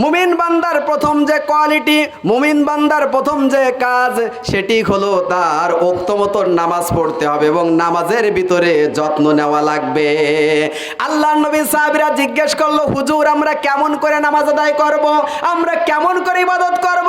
মুমিন বান্দার প্রথম যে কোয়ালিটি, মুমিন বান্দার প্রথম যে কাজ, সেটি হলো তার ওক্ত মতো নামাজ পড়তে হবে এবং নামাজের ভিতরে যত্ন নেওয়া লাগবে। আল্লাহর নবী সাহাবীরা জিজ্ঞেস করলো, হুজুর আমরা কেমন করে নামাজ আদায় করব, আমরা কেমন করে ইবাদত করব?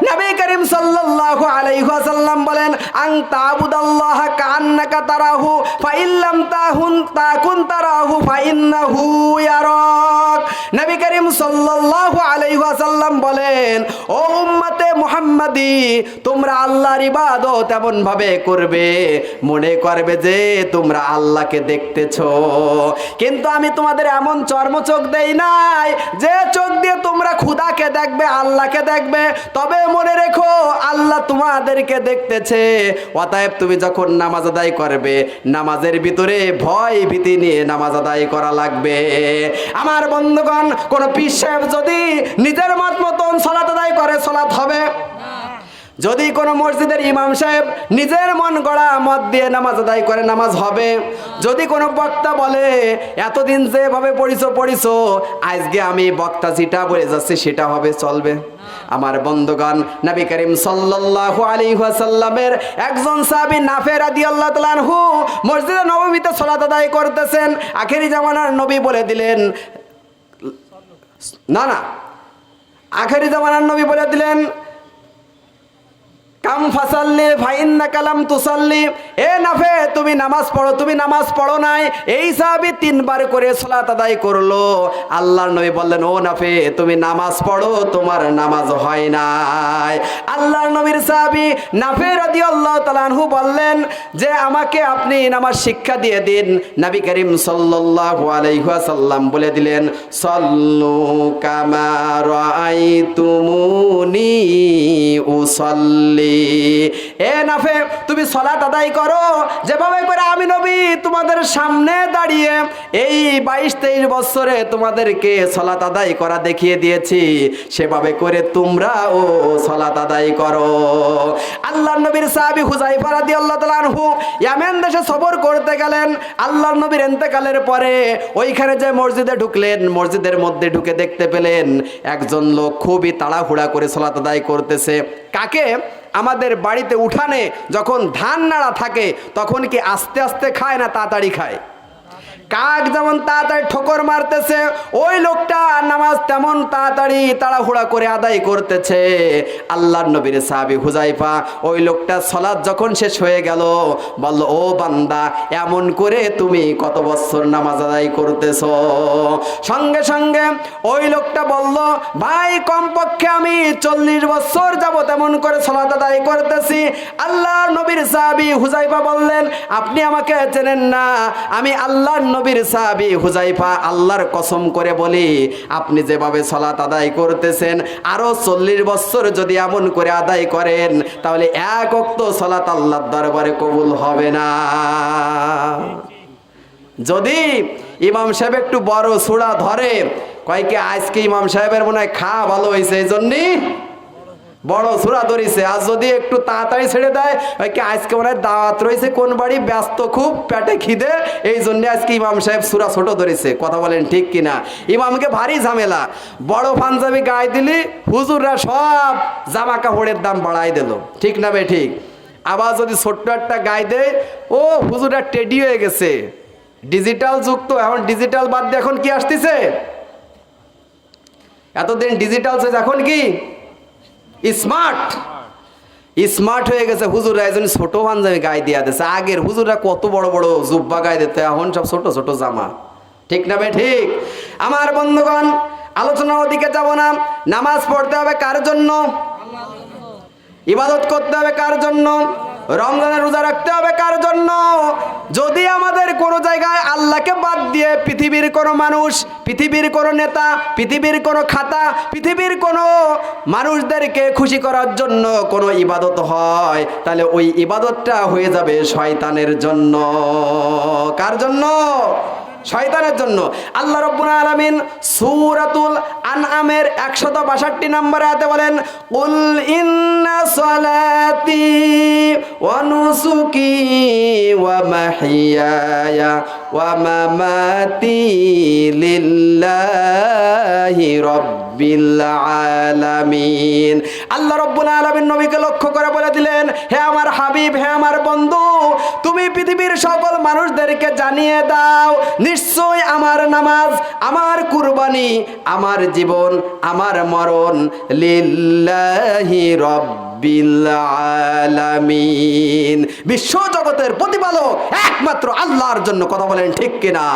নবী করিম সাল্লাল্লাহু আলাইহি ওয়াসাল্লাম বলেন, আন তা'বুদাল্লাহ কাআন্নাকা তারাহু ফাইল্লাম তাকুন তারাহু ফাইন্নাহু ইয়ারাক। নবী করিম সাল্লাল্লাহু আলাইহি ওয়াসাল্লাম বলেন, ও উম্মতে মুহাম্মাদি, তোমরা আল্লাহর ইবাদত এমন ভাবে করবে মনে করবে যে তোমরা আল্লাহকে দেখতেছো। কিন্তু আমি তোমাদের এমন চর্ম চোখ দেই নাই যে চোখ দিয়ে তোমরা খোদাকে দেখবে, আল্লাহকে দেখবে। তবে মনে রেখো আল্লাহ তোমাদেরকে দেখতেছে। অতএব তুমি যখন নামাজ আদায় করবে, নামাজের ভিতরে ভয় ভীতি নিয়ে নামাজ আদায় করা লাগবে। আমার বন্ধুগণ, কোন পীর সাহেব যদি নিজের মত মতন সালাত আদায় করে, সালাত হবে। যদি কোনো মসজিদের ইমাম সাহেব নিজের মন গড়া মত দিয়ে নামাজ আদায় করে, নামাজ হবে। যদি কোনো বক্তা বলে এতদিন যেভাবে পড়িছো আজকে আমি বক্তা যেটা বলে যাচ্ছি সেটা হবে, চলবে? আমার বন্ধুগণ, নবী করিম সাল্লাল্লাহু আলাইহি ওয়াসাল্লামের একজন সাহাবী নাফে রাদিয়াল্লাহু তাআলা আনহু মসজিদে নববীতে সালাত আদায় করতেছেন। আখেরি জামানার নবী বলে দিলেন, না আখেরি জামানার নবী বলে দিলেন, কাম ফাসাল্লি ফাইন্না কালাম তুসাল্লি। এ নাফে, তুমি নামাজ পড়ো, তুমি নামাজ পড়ো নাই। এই সাহাবী তিনবার করে সালাত আদায় করলো। আল্লাহর নবী বললেন, ও নাফে তুমি নামাজ পড়ো, তোমার নামাজ হয় নাই। আল্লাহর নবীর সাহাবী নাফে রাদিয়াল্লাহু তাআলা আনহু বললেন যে আমাকে আপনি নামাজ শিক্ষা দিয়ে দিন। নবী করিম সাল্লাল্লাহু আলাইহি ওয়াসাল্লাম বলে দিলেন, সাল্লু কামা রাআইতুমুনি উসাল্লি। এ নাফে, তুমি সালাত আদায় করো যেভাবে করে আমি নবী তোমাদের সামনে দাঁড়িয়ে এই 22-23 বছরে তোমাদেরকে সালাত আদায় করা দেখিয়ে দিয়েছি, সেভাবে করে তোমরাও সালাত আদায় করো। আল্লাহর নবীর সাহাবী হুযায়ফা রাদিয়াল্লাহু তাআলা আনহু ইয়ামেন দেশে সফর করতে গেলেন। আল্লাহর নবীর ইন্তেকালের পরে ওইখানে যে মসজিদে ঢুকলেন, মসজিদের মধ্যে ঢুকে দেখতে পেলেন একজন লোক খুবই তাড়াহুড়া করে সালাত আদায় করতেছে। কাকে? আমাদের বাড়িতে উঠানে যখন ধান নাড়া থাকে তখন কি আস্তে আস্তে খায় না তাড়াতাড়ি খায়? কাক যেমন তাড়াতাড়ি ঠোকর মারতেছে, ওই লোকটা নামাজ তেমন তাড়াতাড়ি তাড়াহুড়া করে আদায় করতেছে। আল্লাহর নবীর সাহাবী হুযায়ফা ওই লোকটা সালাত যখন শেষ হয়ে গেল বলল, ও বান্দা, এমন করে তুমি কত বছর নামাজ আদায় করতেছো? সঙ্গে সঙ্গে ওই লোকটা বলল, ভাই কমপক্ষে আমি 40 বছর যাবত এমন করে সালাত আদায় করতেছি। আল্লাহর নবীর সাহাবী হুযায়ফা বললেন, আপনি আমাকে চেনেন না? আমি আল্লাহর নবীর সাহাবী হুযায়ফা, আল্লাহর কসম করে বলি, আপনি যেভাবে সালাত আদায় করতেছেন আরো 40 বছর যদি এমন করে আদায় করেন তাহলে এক ওয়াক্ত সালাত আল্লাহর দরবারে কবুল হবে না। যদি ইমাম সাহেব একটু বড় সূরা ধরে, কয় কি আজকে ইমাম সাহেবের মনে হয় খাওয়া ভালো হয়েছে, এই জন্যই বড় সূরা ধরেছে। আর যদি একটু তাড়াতাড়ি ছেড়ে দেয়, কি আজকে মনে হয় দাওয়াত রয়েছে, কোন বাড়ি ব্যস্ত খুব, পেটে খিদে, এই জন্য আজকে ইমাম সাহেব সূরা ছোট ধরেছে। কথা বলেন ঠিক কিনা? ইমামকে ভারী ঝামেলা। বড় পাঞ্জাবি গায়ে দিলি হুজুররা সব জামা কাপড়ের দাম বাড়াই দিল, ঠিক না বে ঠিক? আবার যদি ছোট্ট একটা গায়ে দেয়, ও হুজুররা টেডি হয়ে গেছে। ডিজিটাল যুগ তো, এখন ডিজিটাল বাদ দিয়ে এখন কি আসতেছে? এতদিন ডিজিটাল ছিল, এখন কি স্মার্ট হয়ে গেছে। হুজুররা একজন ছোট পাঞ্জাবি গায়ে দিয়া দিচ্ছে। আগের হুজুররা কত বড় বড় জুব্বা গায়ে দিতে, এখন সব ছোট ছোট জামা, ঠিক না ভাই ঠিক? আমার বন্ধুগণ, আলোচনার ওদিকে যাব না। নামাজ পড়তে হবে কার জন্য? ইবাদত করতে হবে কার জন্য? রমজানের রোজা রাখতে হবে কার জন্য? যদি আমাদের কোনো জায়গায় আল্লাহকে বাদ দিয়ে পৃথিবীর কোনো মানুষ, পৃথিবীর কোনো নেতা, পৃথিবীর কোনো খাতা, পৃথিবীর কোনো মানুষদেরকে খুশি করার জন্য কোনো ইবাদত হয়, তাহলে ওই ইবাদতটা হয়ে যাবে শয়তানের জন্য। কার জন্য? শয়তানের জন্য। আল্লাহ রাব্বুল আলামিন সূরাতুল আনআমের 162 নম্বর আয়াতে বলেন, কুল ইন্না সালাতি ওয়া নুসুকি ওয়া মাহইয়ায়া ওয়া মামাতি লিল্লাহি রাব্বিল রব্বিল আলামিন। আল্লাহ রব্বুল আলামিন নবীকে লক্ষ্য করে বলে দিলেন, হে আমার হাবিব, হে আমার বন্ধু, তুমি পৃথিবীর সকল মানুষদেরকে জানিয়ে দাও, নিশ্চয় আমার নামাজ, আমার কুরবানি, আমার জীবন, আমার মরণ লিল্লাহি রব্বিল আলামিন, বিশ্ব জগতের প্রতিপালক একমাত্র আল্লাহর জন্য। কথা বলেন ঠিক কিনা?